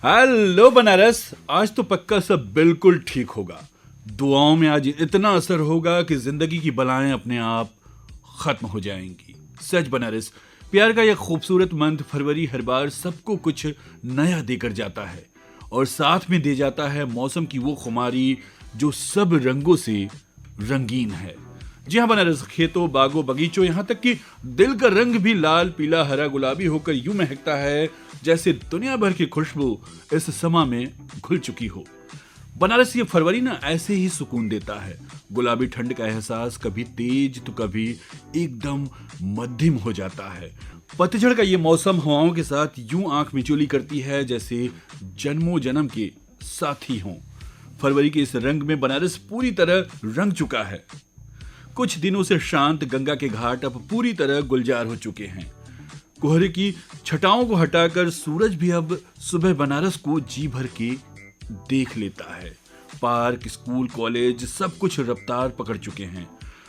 Hello Banaras. आज तो पक्का सब बिल्कुल ठीक होगा। दुआओं में आज इतना असर होगा कि जिंदगी की बलाएं अपने आप खत्म हो जाएंगी। सच बनारस, प्यार का यह खूबसूरत मंथ फरवरी हर बार सबको कुछ नया देकर जाता है और साथ में दे जाता है मौसम की वो खुमारी जो सब रंगों से रंगीन है। जी हाँ बनारस, खेतों बागों बगीचों यहाँ तक कि दिल का रंग भी लाल पीला हरा गुलाबी होकर यूं महकता है जैसे दुनिया भर की खुशबू इस समा में घुल चुकी हो। बनारस ये फरवरी ना ऐसे ही सुकून देता है। गुलाबी ठंड का एहसास कभी तेज तो कभी एकदम मध्यम हो जाता है। पतझड़ का ये मौसम हवाओं के साथ यूं आंख मिचौली करती है जैसे जन्मों जन्म के साथी हों। फरवरी के इस रंग में बनारस पूरी तरह रंग चुका है। कुछ दिनों से शांत गंगा के घाट अब पूरी तरह गुलजार हो चुके हैं। कोहरे की छटाओं को हटाकर सूरज भी अब सुबह बनारस को जी भर के देख लेता है। पार्क स्कूल कॉलेज सब कुछ रफ्तार पकड़ चुके हैं।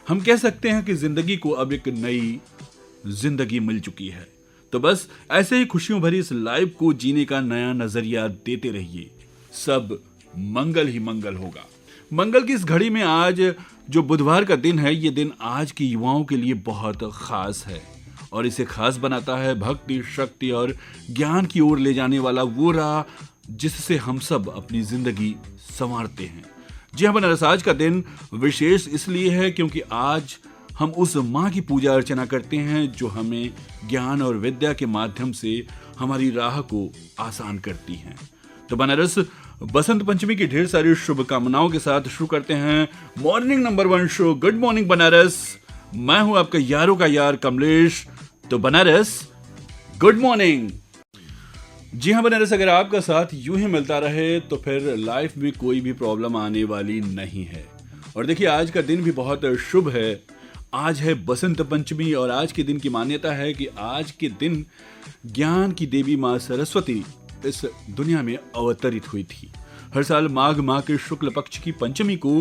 हम कह सकते हैं कि जिंदगी को अब एक नई जिंदगी मिल चुकी है। तो बस ऐसे ही खुशियों भरी इस लाइफ को जीने का नया नजरिया देते रहिए। सब मंगल ही मंगल होगा। मंगल की इस घड़ी में आज जो बुधवार का दिन है, ये दिन आज के युवाओं के लिए बहुत खास है और इसे खास बनाता है भक्ति शक्ति और ज्ञान की ओर ले जाने वाला वो राह जिससे हम सब अपनी जिंदगी संवारते हैं। जी हाँ बनारस, आज का दिन विशेष इसलिए है क्योंकि आज हम उस माँ की पूजा अर्चना करते हैं जो हमें ज्ञान और विद्या के माध्यम से हमारी राह को आसान करती हैं। तो बनारस, बसंत पंचमी की ढेर सारी शुभकामनाओं के साथ शुरू करते हैं morning number 1 show good morning Banaras. मैं हूं आपका यारों का यार कमलेश। तो बनारस, गुड मॉर्निंग। जी हां बनारस, अगर आपका साथ यूं ही मिलता रहे तो फिर लाइफ में कोई भी प्रॉब्लम आने वाली नहीं है। और देखिए, आज का दिन भी बहुत शुभ है। आज है बसंत पंचमी और आज के दिन की मान्यता है कि आज के दिन ज्ञान की देवी मां सरस्वती इस दुनिया में अवतरित हुई थी। हर साल माघ माह के शुक्ल पक्ष की पंचमी को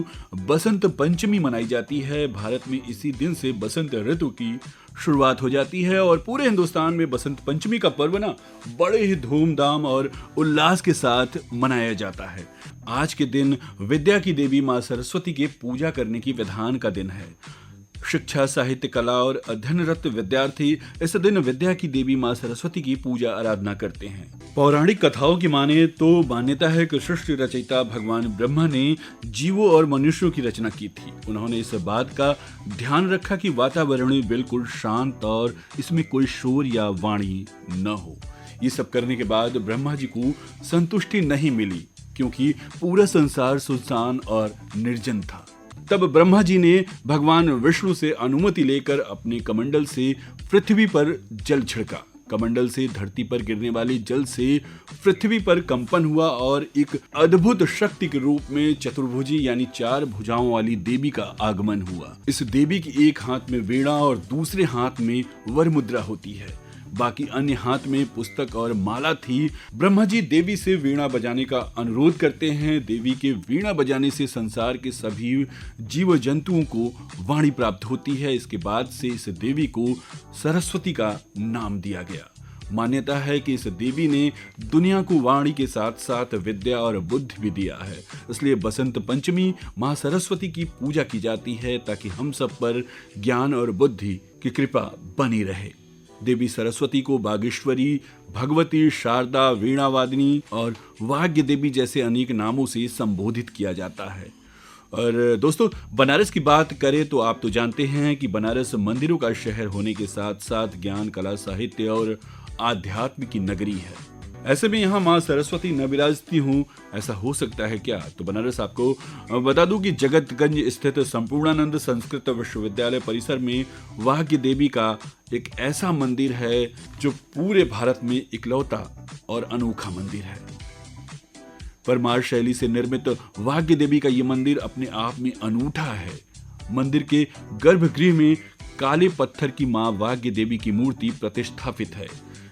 बसंत पंचमी मनाई जाती है। भारत में इसी दिन से बसंत ऋतु की शुरुआत हो जाती है और पूरे हिंदुस्तान में बसंत पंचमी का पर्व ना बड़े ही धूमधाम और उल्लास के साथ मनाया जाता है। आज के दिन विद्या की देवी मां सरस्वती के पूजा करने की विधान का दिन है। शिक्षा साहित्य कला और अध्ययनरत विद्यार्थी इस दिन विद्या की देवी मां सरस्वती की पूजा आराधना करते हैं। पौराणिक कथाओं की माने तो मान्यता है कि सृष्टि रचयिता भगवान ब्रह्मा ने जीवों और मनुष्यों की रचना की थी। उन्होंने इस बात का ध्यान रखा कि वातावरण बिल्कुल शांत और इसमें कोई शोर या वाणी न हो। ये सब करने के बाद ब्रह्मा जी को संतुष्टि नहीं मिली क्योंकि पूरा संसार सुनसान और निर्जन था। तब ब्रह्मा जी ने भगवान विष्णु से अनुमति लेकर अपने कमंडल से पृथ्वी पर जल छिड़का। कमंडल से धरती पर गिरने वाले जल से पृथ्वी पर कंपन हुआ और एक अद्भुत शक्ति के रूप में चतुर्भुजी यानी 4 भुजाओं वाली देवी का आगमन हुआ। इस देवी की एक हाथ में वीणा और दूसरे हाथ में वर मुद्रा होती है। बाकी अन्य हाथ में पुस्तक और माला थी। ब्रह्मा जी देवी से वीणा बजाने का अनुरोध करते हैं। देवी के वीणा बजाने से संसार के सभी जीव जंतुओं को वाणी प्राप्त होती है। इसके बाद से इस देवी को सरस्वती का नाम दिया गया। मान्यता है कि इस देवी ने दुनिया को वाणी के साथ साथ विद्या और बुद्धि भी दिया है। इसलिए बसंत पंचमी मां सरस्वती की पूजा की जाती है ताकि हम सब पर ज्ञान और बुद्धि की कृपा बनी रहे। देवी सरस्वती को बागेश्वरी, भगवती, शारदा, वीणावादिनी और वाग्य देवी जैसे अनेक नामों से संबोधित किया जाता है। और दोस्तों, बनारस की बात करें तो आप तो जानते हैं कि बनारस मंदिरों का शहर होने के साथ साथ ज्ञान कला साहित्य और आध्यात्म की नगरी है। ऐसे में यहाँ माँ सरस्वती न विराजती हूँ, ऐसा हो सकता है क्या? तो बनारस आपको बता दूं कि जगतगंज स्थित संपूर्णानंद संस्कृत विश्वविद्यालय परिसर में वाग्य देवी का एक ऐसा मंदिर है जो पूरे भारत में इकलौता और अनोखा मंदिर है। परमार शैली से निर्मित वाग्य देवी का ये मंदिर अपने आप में अनूठा है। मंदिर के गर्भगृह में काले पत्थर की माँ वाग्य देवी की मूर्ति प्रतिष्ठापित है।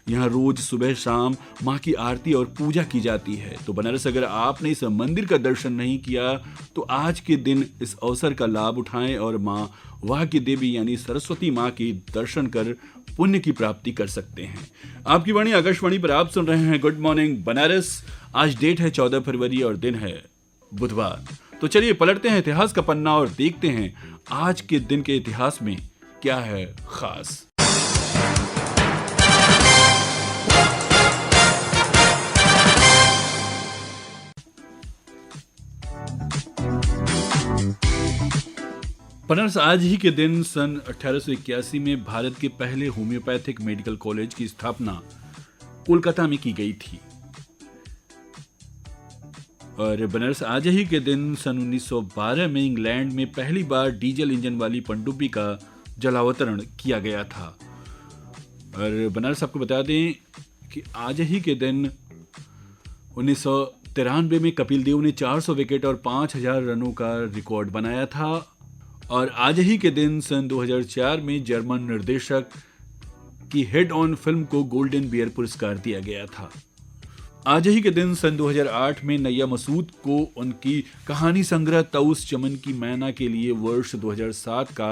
यहाँ रोज सुबह शाम माँ की आरती और पूजा की जाती है। तो बनारस, अगर आपने इस मंदिर का दर्शन नहीं किया तो आज के दिन इस अवसर का लाभ उठाएं और माँ वाग्य देवी यानी सरस्वती माँ के दर्शन कर पुण्य की प्राप्ति कर सकते हैं। आपकी वाणी आकाशवाणी पर आप सुन रहे हैं गुड मॉर्निंग बनारस। आज डेट है 14 फरवरी और दिन है बुधवार। तो चलिए पलटते हैं इतिहास का पन्ना और देखते हैं आज के दिन के इतिहास में क्या है खास। बनारस आज ही के दिन सन 1881 में भारत के पहले होम्योपैथिक मेडिकल कॉलेज की स्थापना कोलकाता में की गई थी। और बनारस आज ही के दिन सन 1912 में इंग्लैंड में पहली बार डीजल इंजन वाली पनडुब्बी का जलावतरण किया गया था। और बनारस आपको बता दें कि आज ही के दिन 1993 में कपिल देव ने 400 विकेट और 5000 रनों का रिकॉर्ड बनाया था। और आज ही के दिन सन 2004 में जर्मन निर्देशक की हेड ऑन फिल्म को गोल्डन बियर पुरस्कार दिया गया था। आज ही के दिन सन 2008 में नैया मसूद को उनकी कहानी संग्रह तउस चमन की मैना के लिए वर्ष 2007 का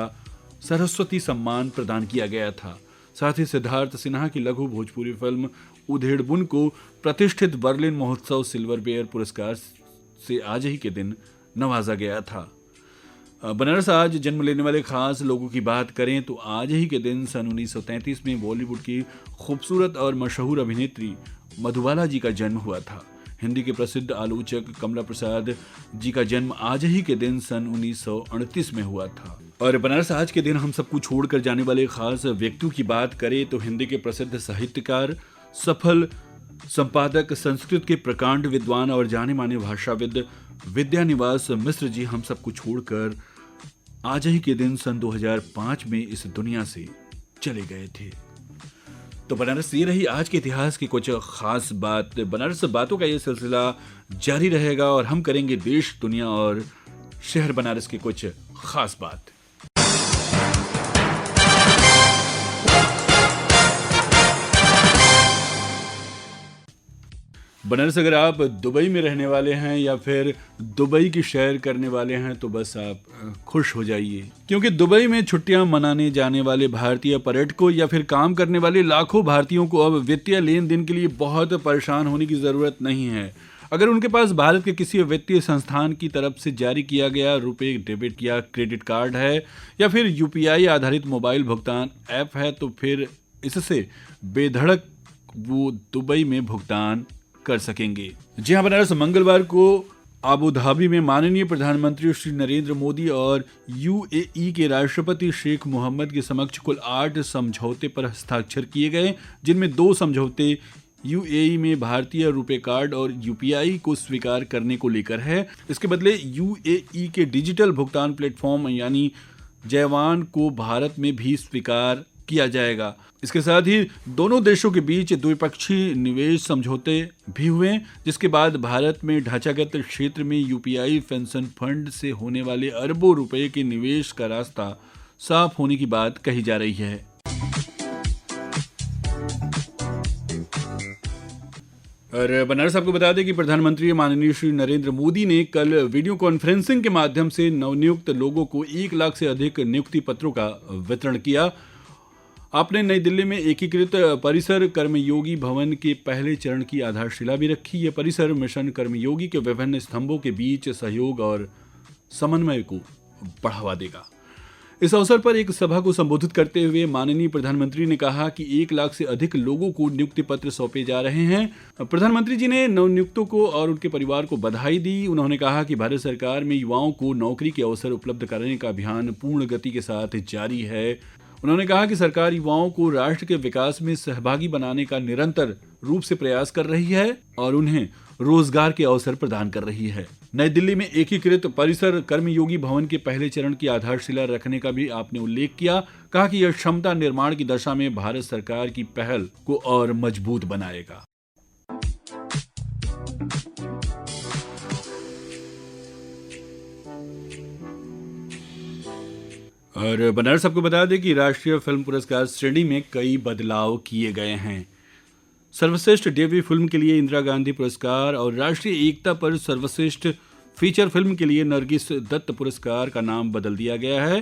सरस्वती सम्मान प्रदान किया गया था। साथ ही सिद्धार्थ सिन्हा की लघु भोजपुरी फिल्म उधेड़बुन को प्रतिष्ठित बर्लिन महोत्सव सिल्वर बेयर पुरस्कार से आज ही के दिन नवाजा गया था। बनारस आज जन्म लेने वाले खास लोगों की बात करें तो आज ही के दिन सन 1933 में बॉलीवुड की खूबसूरत और मशहूर अभिनेत्री मधुबाला जी का जन्म हुआ था। हिंदी के प्रसिद्ध आलोचक कमला प्रसाद जी का जन्म आज ही के दिन सन 1938 में हुआ था। और बनारस आज के दिन हम सबको छोड़कर जाने वाले खास व्यक्तियों की बात करें तो हिंदी के प्रसिद्ध साहित्यकार, सफल संपादक, संस्कृत के प्रकांड विद्वान और जाने माने भाषाविद विद्यानिवास मिश्र जी हम सबको छोड़कर आज ही के दिन सन 2005 में इस दुनिया से चले गए थे। तो बनारस ये रही आज के इतिहास की कुछ खास बात। बनारस बातों का ये सिलसिला जारी रहेगा और हम करेंगे देश, दुनिया और शहर बनारस की कुछ खास बात। बनारस अगर आप दुबई में रहने वाले हैं या फिर दुबई की सैर करने वाले हैं तो बस आप खुश हो जाइए, क्योंकि दुबई में छुट्टियां मनाने जाने वाले भारतीय पर्यटकों या फिर काम करने वाले लाखों भारतीयों को अब वित्तीय लेन देन के लिए बहुत परेशान होने की ज़रूरत नहीं है। अगर उनके पास भारत के किसी वित्तीय संस्थान की तरफ से जारी किया गया रुपए डेबिट या क्रेडिट कार्ड है या फिर यूपीआई आधारित मोबाइल भुगतान ऐप है तो फिर इससे बेधड़क वो दुबई में भुगतान कर सकेंगे। जी हाँ, बनारस मंगलवार को अबू धाबी में माननीय प्रधानमंत्री श्री नरेंद्र मोदी और यूएई के राष्ट्रपति शेख मोहम्मद के समक्ष कुल 8 समझौते पर हस्ताक्षर किए गए, जिनमें 2 समझौते यूएई में भारतीय रुपए कार्ड और यूपीआई को स्वीकार करने को लेकर है। इसके बदले यूएई के डिजिटल भुगतान प्लेटफॉर्म यानी जैवान को भारत में भी स्वीकार किया जाएगा। इसके साथ ही दोनों देशों के बीच द्विपक्षीय निवेश समझौते भी हुए, जिसके बाद भारत में ढांचागत क्षेत्र में यूपीआई पेंशन फंड से होने वाले अरबों रुपए के निवेश का रास्ता साफ होने की बात कही जा रही है। और बनारस आपको बता दें कि प्रधानमंत्री माननीय श्री नरेंद्र मोदी ने कल वीडियो कॉन्फ्रेंसिंग के माध्यम से नवनियुक्त लोगों को 1 लाख से अधिक नियुक्ति पत्रों का वितरण किया। आपने नई दिल्ली में एकीकृत परिसर कर्मयोगी भवन के पहले चरण की आधारशिला भी रखी। यह परिसर मिशन कर्मयोगी के विभिन्न स्तंभों के बीच सहयोग और समन्वय को बढ़ावा देगा। इस अवसर पर एक सभा को संबोधित करते हुए माननीय प्रधानमंत्री ने कहा कि 1 लाख से अधिक लोगों को नियुक्ति पत्र सौंपे जा रहे हैं। प्रधानमंत्री जी ने नवनियुक्तों को और उनके परिवार को बधाई दी। उन्होंने कहा कि भारत सरकार में युवाओं को नौकरी के अवसर उपलब्ध कराने का अभियान पूर्ण गति के साथ जारी है। उन्होंने कहा कि सरकार युवाओं को राष्ट्र के विकास में सहभागी बनाने का निरंतर रूप से प्रयास कर रही है और उन्हें रोजगार के अवसर प्रदान कर रही है। नई दिल्ली में एकीकृत परिसर कर्मयोगी भवन के पहले चरण की आधारशिला रखने का भी आपने उल्लेख किया। कहा कि यह क्षमता निर्माण की दिशा में भारत सरकार की पहल को और मजबूत बनाएगा। और बनारस आपको बता दें कि राष्ट्रीय फिल्म पुरस्कार श्रेणी में कई बदलाव किए गए हैं। सर्वश्रेष्ठ डेब्यू फिल्म के लिए इंदिरा गांधी पुरस्कार और राष्ट्रीय एकता पर सर्वश्रेष्ठ फीचर फिल्म के लिए नरगिस दत्त पुरस्कार का नाम बदल दिया गया है।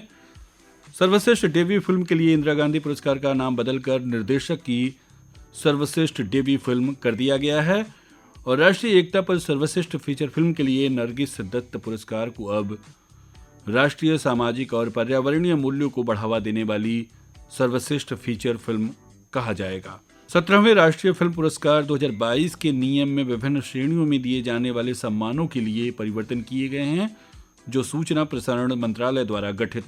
सर्वश्रेष्ठ डेब्यू फिल्म के लिए इंदिरा गांधी पुरस्कार का नाम बदलकर निर्देशक की सर्वश्रेष्ठ डेब्यू फिल्म कर दिया गया है। और राष्ट्रीय एकता पर सर्वश्रेष्ठ फीचर फिल्म के लिए नरगिस दत्त पुरस्कार को अब राष्ट्रीय सामाजिक और पर्यावरणीय मूल्यों को बढ़ावा देने वाली सर्वश्रेष्ठ फीचर फिल्म कहा जाएगा। 17वें राष्ट्रीय फिल्म पुरस्कार 2022 के नियम में विभिन्न श्रेणियों में दिए जाने वाले सम्मानों के लिए परिवर्तन किए गए हैं, जो सूचना प्रसारण मंत्रालय द्वारा गठित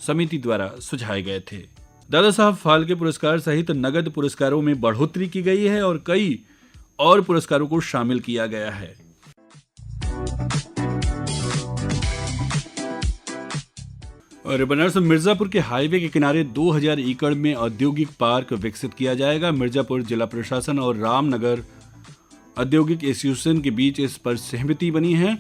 समिति द्वारा सुझाए गए थे। दादा साहब फाल्के पुरस्कार सहित नगद पुरस्कारों में बढ़ोतरी की गई है और कई और पुरस्कारों को शामिल किया गया है। और बनारस मिर्जापुर के हाईवे के किनारे 2000 एकड़ में औद्योगिक पार्क विकसित किया जाएगा। मिर्जापुर जिला प्रशासन और रामनगर औद्योगिक एसोसिएशन के बीच इस पर सहमति बनी है।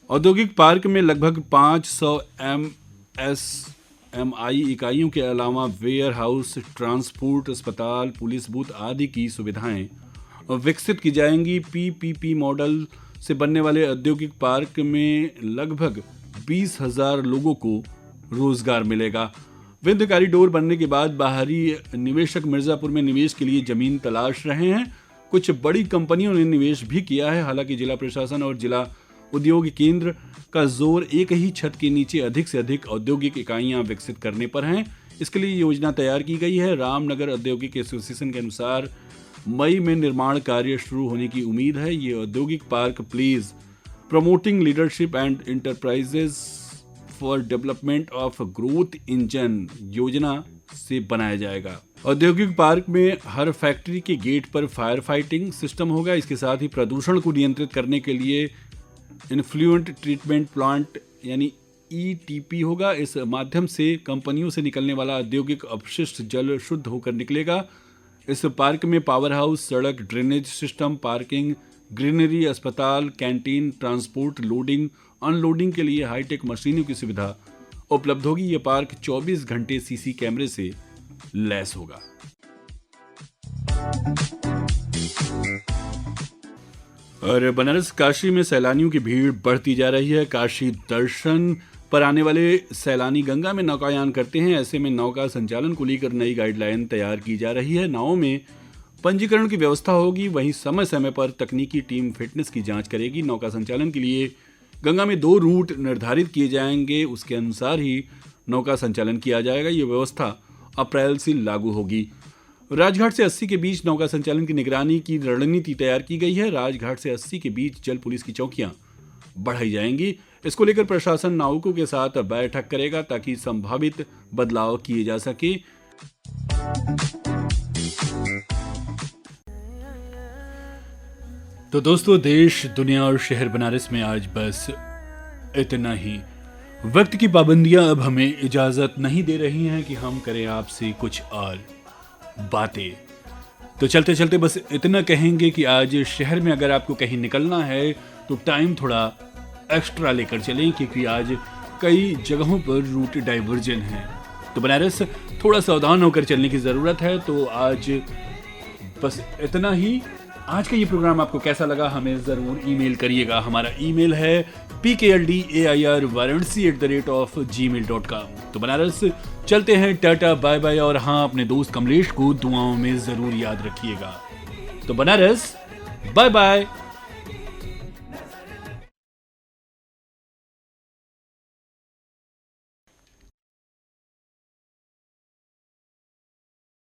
औद्योगिक पार्क में लगभग 500 MSMI इकाइयों के अलावा वेयर हाउस, ट्रांसपोर्ट, अस्पताल, पुलिस बूथ आदि की सुविधाएं विकसित की जाएंगी। PPP मॉडल से बनने वाले औद्योगिक पार्क में लगभग 20,000 लोगों को रोजगार मिलेगा। विंध्य कॉरिडोर बनने के बाद बाहरी निवेशक मिर्जापुर में निवेश के लिए जमीन तलाश रहे हैं। कुछ बड़ी कंपनियों ने निवेश भी किया है। हालांकि जिला प्रशासन और जिला उद्योग केंद्र का जोर एक ही छत के नीचे अधिक से अधिक औद्योगिक इकाइयां विकसित करने पर है। इसके लिए योजना तैयार की गई है। रामनगर औद्योगिक एसोसिएशन के अनुसार मई में निर्माण कार्य शुरू होने की उम्मीद है। ये औद्योगिक park please promoting leadership and enterprises for development of growth engine योजना से बनाया जाएगा। औद्योगिक पार्क में हर फैक्ट्री के गेट पर फायर फाइटिंग सिस्टम होगा। इसके साथ ही प्रदूषण को नियंत्रित करने के लिए इन्फ्लुएंट ट्रीटमेंट प्लांट यानी ETP होगा। इस माध्यम से कंपनियों से निकलने वाला औद्योगिक अपशिष्ट जल शुद्ध होकर निकलेगा। इस पार्क में पावर हाउस, सड़क, ड्रेनेज सिस्टम, पार्किंग, ग्रीनरी, अस्पताल, कैंटीन, ट्रांसपोर्ट, लोडिंग, अनलोडिंग के लिए हाईटेक मशीनों की सुविधा उपलब्ध होगी। यह पार्क 24 घंटे CC कैमरे से लैस होगा। और बनारस काशी में सैलानियों की भीड़ बढ़ती जा रही है। काशी दर्शन पर आने वाले सैलानी गंगा में नौकायान करते हैं। ऐसे में नौका संचालन को लेकर नई गाइडलाइन तैयार की जा रही है। नावों में पंजीकरण की व्यवस्था होगी। वहीं समय समय पर तकनीकी टीम फिटनेस की जांच करेगी। नौका संचालन के लिए गंगा में 2 रूट निर्धारित किए जाएंगे। उसके अनुसार ही नौका संचालन किया जाएगा। ये व्यवस्था अप्रैल से लागू होगी। राजघाट से 80 के बीच नौका संचालन की निगरानी की रणनीति तैयार की गई है। राजघाट से 80 के बीच जल पुलिस की चौकियां बढ़ाई जाएंगी। इसको लेकर प्रशासन नाविकों के साथ बैठक करेगा ताकि संभावित बदलाव किए जा सके। तो दोस्तों, देश, दुनिया और शहर बनारस में आज बस इतना ही। वक्त की पाबंदियां अब हमें इजाजत नहीं दे रही हैं कि हम करें आपसे कुछ और बातें। तो चलते चलते बस इतना कहेंगे कि आज शहर में अगर आपको कहीं निकलना है तो टाइम थोड़ा एक्स्ट्रा लेकर चलें, क्योंकि आज कई जगहों पर रूट डाइवर्जन है। तो बनारस थोड़ा सावधान होकर चलने की ज़रूरत है। तो आज बस इतना ही। आज का ये प्रोग्राम आपको कैसा लगा हमें ज़रूर ईमेल करिएगा। हमारा ईमेल है pkldair@gmail.com। तो बनारस चलते हैं, टाटा बाय बाय। और हाँ, अपने दोस्त कमलेश को दुआओं में ज़रूर याद रखिएगा। तो बनारस बाय बाय।